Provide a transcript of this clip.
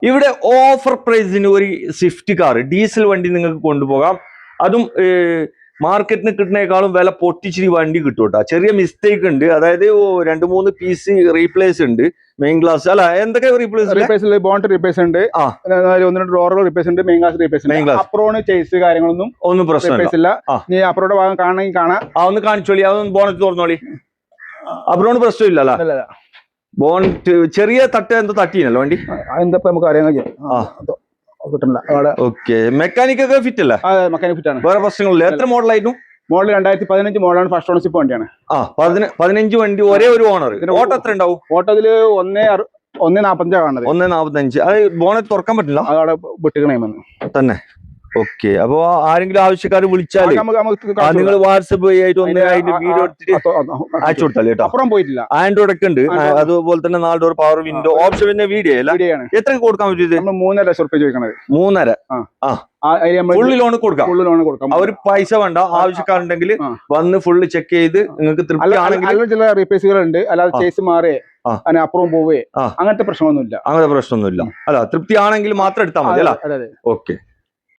ഇവിടെ ഓഫർ പ്രൈസിന് ഒരു സ്വിഫ്റ്റ് കാർ ഡീസൽ വണ്ടി നിങ്ങൾക്ക് കൊണ്ടുപോകാം. അതും മാർക്കറ്റിന് കിട്ടുന്നേക്കാളും വില പൊട്ടിച്ചിരി വണ്ടി കിട്ടും കേട്ടോ. ചെറിയ മിസ്റ്റേക്ക് ഉണ്ട്, അതായത് 2-3 പീസ് റീപ്ലേസ് ഉണ്ട്. മെയിൻ ഗ്ലാസ് അല്ല, എന്തൊക്കെ റീപ്ലേസ്? ബോണ്ട് റീപ്ലേസ് ഉണ്ട്, 1-2 ഡോറുകൾ റീപ്ലേസ് ഉണ്ട്, മെയിൻ ഗ്ലാസ് റീപ്ലേസ് ഉണ്ട്. അപ്രോണ് ചേസ് കാര്യങ്ങളൊന്നും ഒന്നും പ്രശ്നമില്ല. നീ അപ്രോയുടെ ഭാഗം കാണണമെങ്കിൽ കാണാം. ഒന്ന് കാണിച്ചോളി, അതൊന്ന് ബോണറ്റ് തുറന്നോളി. അപ്രോണ് പ്രശ്നമില്ലല്ലോ. ബോണറ്റ് ചെറിയ തട്ട് എന്തോ തട്ടീനല്ലോ വണ്ടി, എന്താ നമുക്ക് അറിയാൻ ഓക്കെ. മെക്കാനിക് ഒക്കെ ഫിറ്റ് അല്ലേ? മെക്കാനിക് ഫിറ്റ് ആണ്, വേറെ പ്രശ്നങ്ങളില്ല. എത്ര മോഡലായിരുന്നു? മോഡൽ 2015 മോഡലാണ്, ഫസ്റ്റ് ഓണർഷിപ്പ് വണ്ടിയാണ്. 15 വണ്ടി, ഒരേ ഒരു ഓണർ. ഓട്ടോ എത്ര ഉണ്ടാവും? ഓട്ടോത്തില് 1.45 കാണുന്നത്. 1.45. അത് ബോണറ്റ് തുറക്കാൻ പറ്റില്ല, അതവിടെ വിട്ടുകണേ തന്നെ. ഓക്കെ. അപ്പൊ ആരെങ്കിലും ആവശ്യക്കാർ വിളിച്ചാൽ നിങ്ങൾ വാട്സപ്പ് ആയിട്ട് ഒന്ന് അതിന്റെ വീഡിയോ എടുത്തിട്ട് അയച്ചു കൊടുത്താൽ കേട്ടോ. അപ്പുറം പോയിട്ടില്ല. ആൻഡ്രോയിഡ് ഒക്കെ ഉണ്ട്, അതുപോലെ തന്നെ 4 ഡോർ പവർ വിൻഡോ ഓപ്ഷൻ. പിന്നെ വീഡിയോ അല്ല, എത്ര കൊടുക്കാൻ പറ്റിയത്? 3.5 ലക്ഷം രൂപ ചോദിക്കണത്. 3.5 ഫുള്ള് ലോൺ കൊടുക്കാം. അവർ പൈസ വേണ്ട, ആവശ്യക്കാരുണ്ടെങ്കിൽ വന്ന് ഫുള്ള് ചെക്ക് ചെയ്ത് നിങ്ങൾക്ക് തൃപ്തി ആണെങ്കിൽ. ചില റീപ്ലേസുകൾ ഉണ്ട്, അല്ലാതെ ചേസ് മാറേ അപ്പുറം പോവേ അങ്ങനത്തെ പ്രശ്നമൊന്നുമില്ല. അല്ല, തൃപ്തി ആണെങ്കിൽ മാത്രം എടുത്താൽ മതി അല്ല. ഓക്കെ.